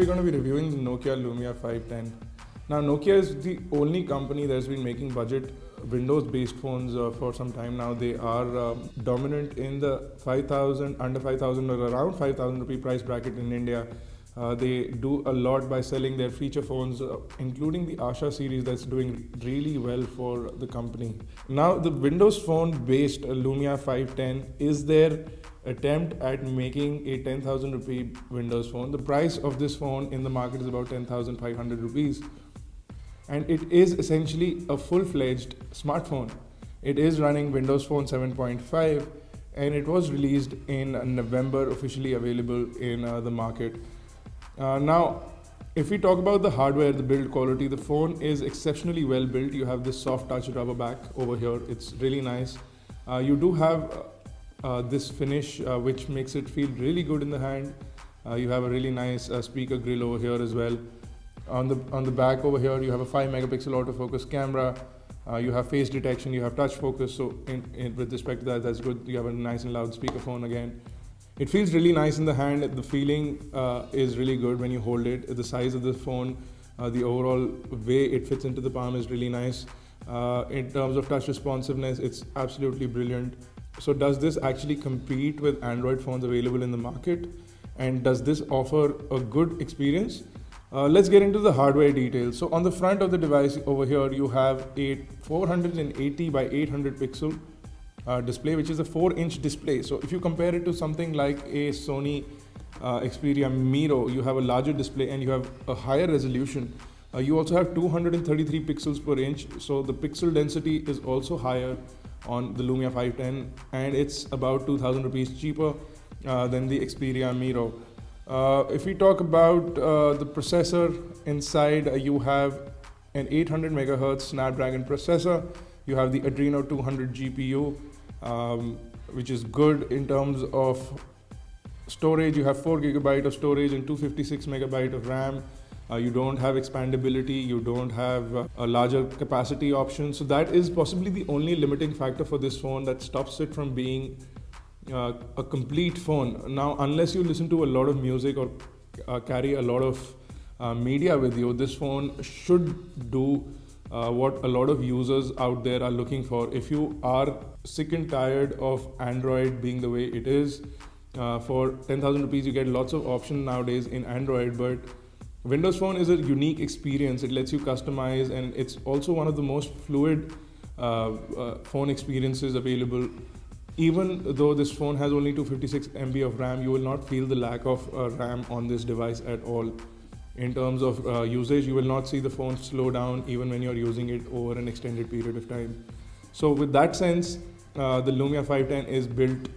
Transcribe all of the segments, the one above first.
going to be reviewing the Nokia Lumia 510. Now, Nokia is the only company that's been making budget Windows-based phones for some time now. They are dominant in the 5,000, under 5,000 or around 5,000 rupee price bracket in India. They do a lot by selling their feature phones, including the Asha series that's doing really well for the company. Now, the Windows phone-based Lumia 510 is their attempt at making a 10,000 rupee Windows phone. The price of this phone in the market is about 10,500 rupees. And it is essentially a full-fledged smartphone. It is running Windows Phone 7.5 and it was released in November, officially available in the market. Now, if we talk about the hardware, the build quality, the phone is exceptionally well built. You have this soft touch rubber back over here. It's really nice. You do have this finish which makes it feel really good in the hand. You have a really nice speaker grill over here as well. On the back over here, you have a 5 megapixel autofocus camera. You have face detection, you have touch focus. So with respect to that, that's good. You have a nice and loud speakerphone again. It feels really nice in the hand. The feeling is really good when you hold it. The size of the phone, the overall way it fits into the palm is really nice. In terms of touch responsiveness, it's absolutely brilliant. So does this actually compete with Android phones available in the market? And does this offer a good experience? Let's get into the hardware details. So on the front of the device over here, you have a 480 by 800 pixel display, which is a 4-inch display. So if you compare it to something like a Sony Xperia Miro, you have a larger display and you have a higher resolution. You also have 233 pixels per inch. So the pixel density is also higher on the Lumia 510 and it's about 2,000 rupees cheaper than the Xperia Miro. If we talk about the processor inside, you have an 800 megahertz Snapdragon processor. You have the Adreno 200 GPU, which is good in terms of storage. You have 4 GB of storage and 256 megabyte of RAM. You don't have expandability, you don't have a larger capacity option. So that is possibly the only limiting factor for this phone that stops it from being a complete phone. Now, unless you listen to a lot of music or carry a lot of media with you, this phone should do what a lot of users out there are looking for. If you are sick and tired of Android being the way it is, for 10,000 rupees you get lots of options nowadays in Android, but Windows Phone is a unique experience. It lets you customize and it's also one of the most fluid phone experiences available. Even though this phone has only 256 MB of RAM, you will not feel the lack of RAM on this device at all. In terms of usage, you will not see the phone slow down even when you're using it over an extended period of time. So with that sense, the Lumia 510 is built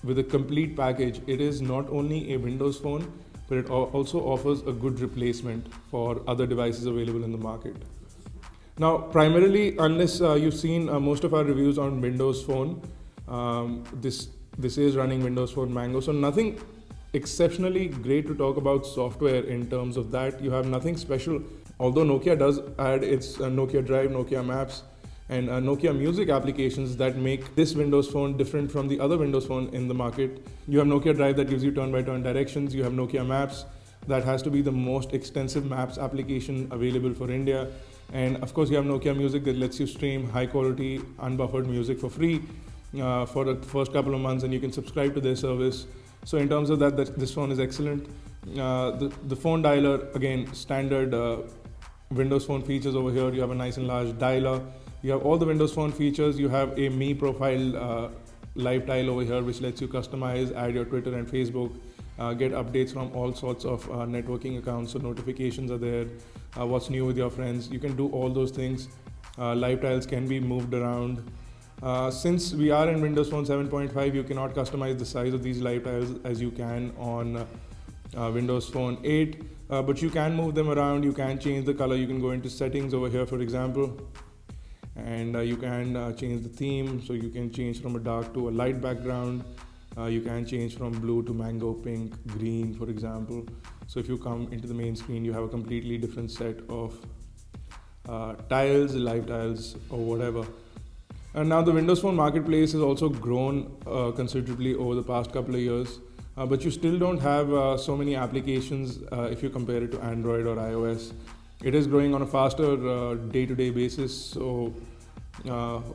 with a complete package. It is not only a Windows phone, but it also offers a good replacement for other devices available in the market. Now, primarily, unless you've seen most of our reviews on Windows Phone, this is running Windows Phone Mango, so nothing exceptionally great to talk about software in terms of that. You have nothing special, although Nokia does add its Nokia Drive, Nokia Maps and Nokia Music applications that make this Windows Phone different from the other Windows Phone in the market. You have Nokia Drive that gives you turn-by-turn directions. You have Nokia Maps that has to be the most extensive maps application available for India. And of course you have Nokia Music that lets you stream high quality unbuffered music for free for the first couple of months, and you can subscribe to their service. So in terms of that, this phone is excellent. The phone dialer, again, standard Windows Phone features over here. You have a nice and large dialer. You have all the Windows Phone features. You have a Me profile live tile over here, which lets you customize, add your Twitter and Facebook, get updates from all sorts of networking accounts. So notifications are there, what's new with your friends. You can do all those things. Live tiles can be moved around. Since we are in Windows Phone 7.5, you cannot customize the size of these live tiles as you can on Windows Phone 8, but you can move them around. You can change the color. You can go into settings over here, for example, and you can change the theme. So you can change from a dark to a light background. You can change from blue to mango, pink, green, for example. So if you come into the main screen, you have a completely different set of tiles, live tiles, or whatever. And now the Windows Phone marketplace has also grown considerably over the past couple of years. but you still don't have so many applications if you compare it to Android or iOS. It is growing on a faster day-to-day basis, so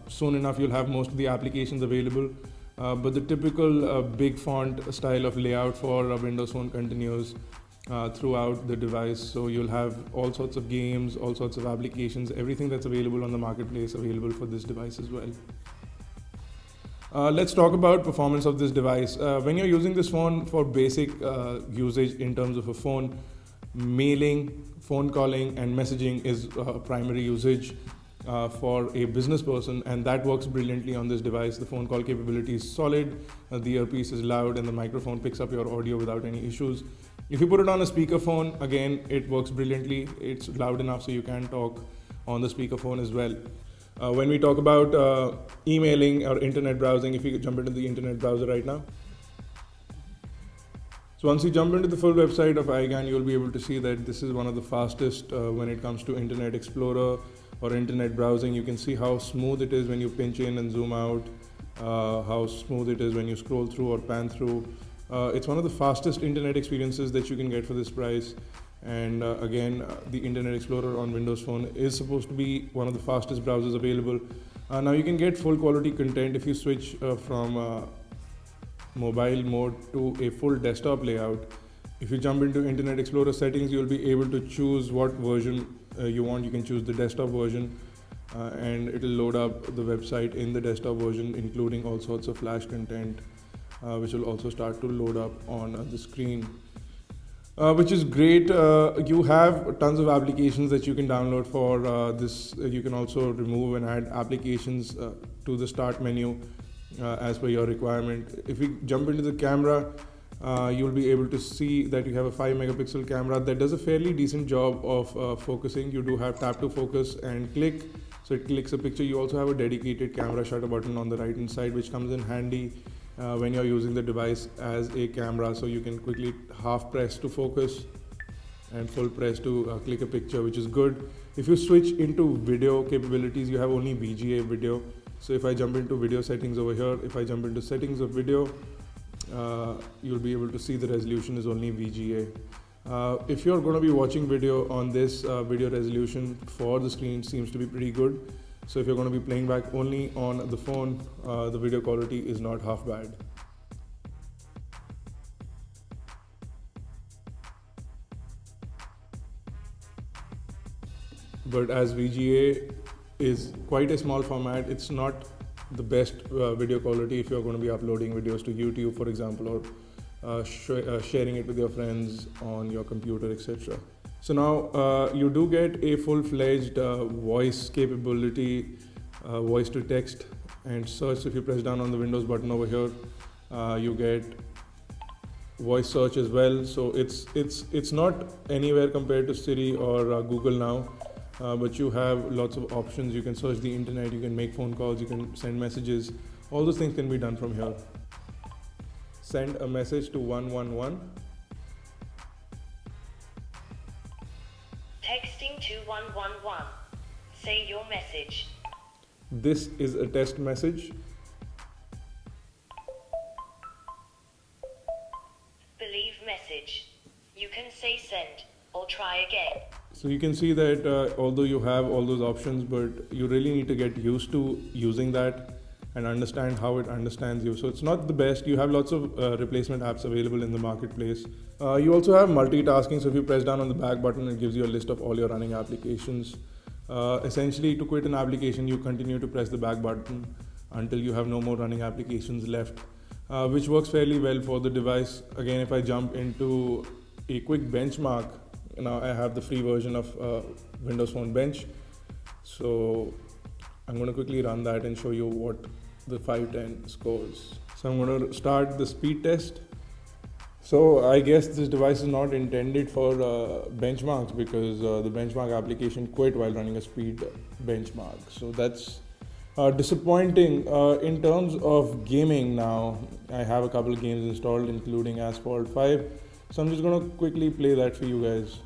soon enough you'll have most of the applications available. But the typical big font style of layout for a Windows Phone continues throughout the device. So you'll have all sorts of games, all sorts of applications, everything that's available on the marketplace available for this device as well. Let's talk about performance of this device. When you're using this phone for basic usage in terms of a phone, mailing, phone calling and messaging is primary usage for a business person, and that works brilliantly on this device. The phone call capability is solid, the earpiece is loud, and the microphone picks up your audio without any issues. If you put it on a speakerphone, again, it works brilliantly. It's loud enough so you can talk on the speakerphone as well. When we talk about emailing or internet browsing, if you could jump into the internet browser right now. So once you jump into the full website of iGyaan, you'll be able to see that this is one of the fastest when it comes to Internet Explorer or internet browsing. You can see how smooth it is when you pinch in and zoom out, how smooth it is when you scroll through or pan through. It's one of the fastest internet experiences that you can get for this price. And again, the Internet Explorer on Windows Phone is supposed to be one of the fastest browsers available. Now you can get full quality content if you switch from mobile mode to a full desktop layout. If you jump into Internet Explorer settings, you'll be able to choose what version you want. You can choose the desktop version and it'll load up the website in the desktop version, including all sorts of Flash content, which will also start to load up on the screen. Which is great. You have tons of applications that you can download for this. You can also remove and add applications to the start menu as per your requirement. If we jump into the camera, you'll be able to see that you have a 5 megapixel camera that does a fairly decent job of focusing. You do have tap to focus and click, so it clicks a picture. You also have a dedicated camera shutter button on the right hand side, which comes in handy when you're using the device as a camera, so you can quickly half press to focus and full press to click a picture, which is good. If you switch into video capabilities, you have only VGA video. So if I jump into video settings over here, if I jump into settings of video, you'll be able to see the resolution is only VGA. If you're going to be watching video on this, video resolution for the screen seems to be pretty good. So if you're going to be playing back only on the phone, the video quality is not half bad. But as VGA is quite a small format, it's not the best video quality if you're going to be uploading videos to YouTube, for example, or sharing it with your friends on your computer, etc. So now you do get a full-fledged voice capability, voice to text and search. If you press down on the Windows button over here, you get voice search as well. So it's not anywhere compared to Siri or Google now, but you have lots of options. You can search the internet, you can make phone calls, you can send messages. All those things can be done from here. Send a message to 111. Texting to 111. Say your message. This is a test message. Believe message. You can say send or try again. So you can see that although you have all those options, but you really need to get used to using that and understand how it understands you. So it's not the best. You have lots of replacement apps available in the marketplace. You also have multitasking. So if you press down on the back button, it gives you a list of all your running applications. Essentially, to quit an application, you continue to press the back button until you have no more running applications left, which works fairly well for the device. Again, if I jump into a quick benchmark, now I have the free version of Windows Phone Bench. So I'm going to quickly run that and show you what the 510 scores. So I'm going to start the speed test. So I guess this device is not intended for benchmarks, because the benchmark application quit while running a speed benchmark. So that's disappointing. In terms of gaming now, I have a couple of games installed, including Asphalt 5. So I'm just going to quickly play that for you guys.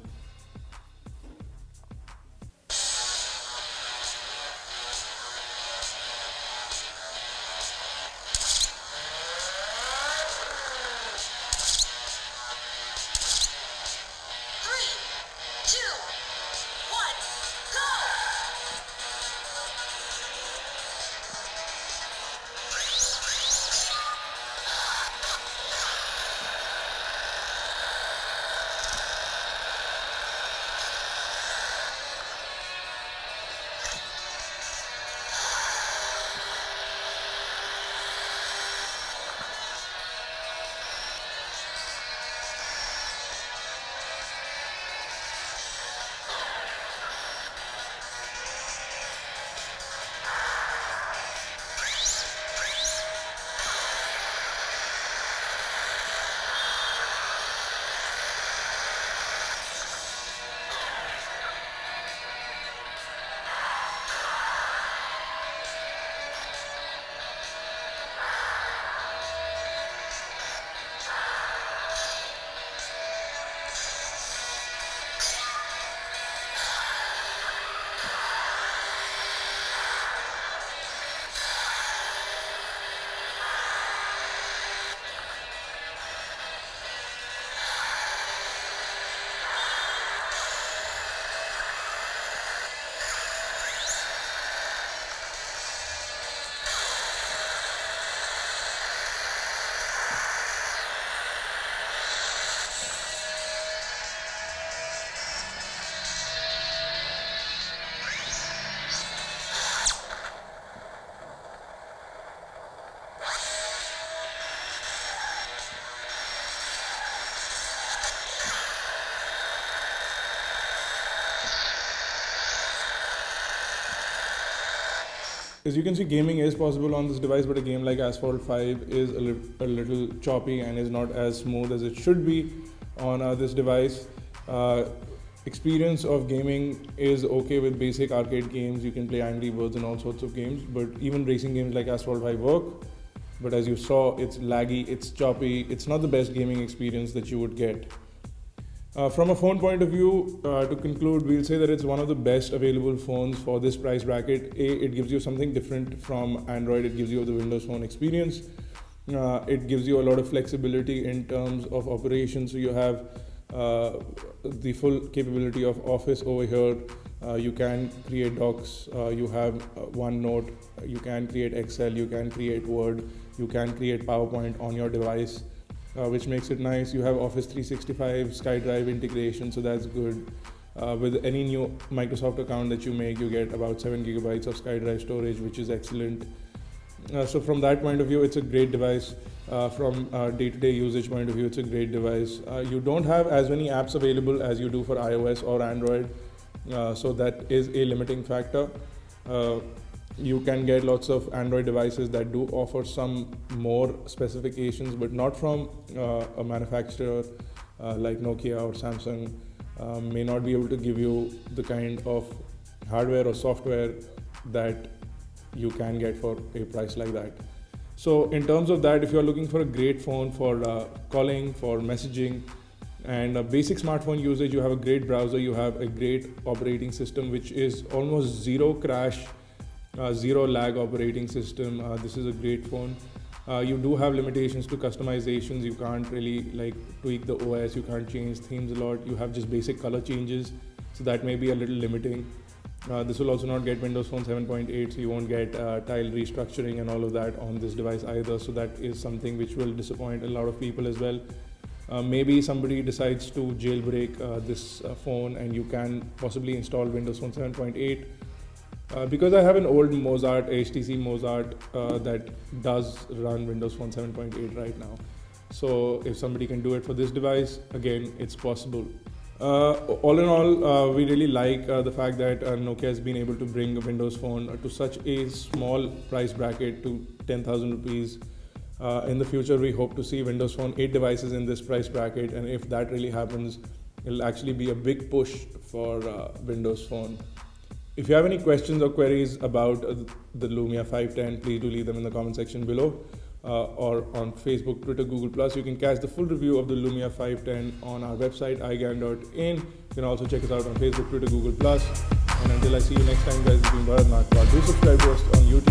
As you can see, gaming is possible on this device, but a game like Asphalt 5 is a little choppy and is not as smooth as it should be on this device. Experience of gaming is okay with basic arcade games. You can play Angry Birds and all sorts of games, but even racing games like Asphalt 5 work. But as you saw, it's laggy, it's choppy, it's not the best gaming experience that you would get. From a phone point of view, to conclude, we'll say that it's one of the best available phones for this price bracket. It gives you something different from Android. It gives you the Windows Phone experience. It gives you a lot of flexibility in terms of operation. So you have the full capability of Office over here. You can create docs. You have OneNote. You can create Excel. You can create Word. You can create PowerPoint on your device. Which makes it nice. You have Office 365 SkyDrive integration, so that's good. With any new Microsoft account that you make, you get about 7 GB of SkyDrive storage, which is excellent. So from that point of view, it's a great device. From day-to-day usage point of view, it's a great device. You don't have as many apps available as you do for iOS or Android, so that is a limiting factor. You can get lots of Android devices that do offer some more specifications, but not from a manufacturer like Nokia or Samsung. May not be able to give you the kind of hardware or software that you can get for a price like that. So in terms of that, if you're looking for a great phone for calling, for messaging, and a basic smartphone usage, you have a great browser, you have a great operating system, which is almost zero crash, zero lag operating system. This is a great phone. You do have limitations to customizations. You can't really like tweak the OS. You can't change themes a lot. You have just basic color changes, so that may be a little limiting. This will also not get Windows Phone 7.8, so you won't get tile restructuring and all of that on this device either. So that is something which will disappoint a lot of people as well. Maybe somebody decides to jailbreak this phone, and you can possibly install Windows Phone 7.8. Because I have an old Mozart, HTC Mozart, that does run Windows Phone 7.8 right now. So if somebody can do it for this device, again, it's possible. All in all, we really like the fact that Nokia has been able to bring a Windows Phone to such a small price bracket, to 10,000 rupees. In the future, we hope to see Windows Phone 8 devices in this price bracket, and if that really happens, it'll actually be a big push for Windows Phone. If you have any questions or queries about the Lumia 510, please do leave them in the comment section below, or on Facebook, Twitter, Google+. You can catch the full review of the Lumia 510 on our website, iGyaan.in. You can also check us out on Facebook, Twitter, Google+. And until I see you next time, guys, it's been Bharat Nagpal. Do subscribe to us on YouTube.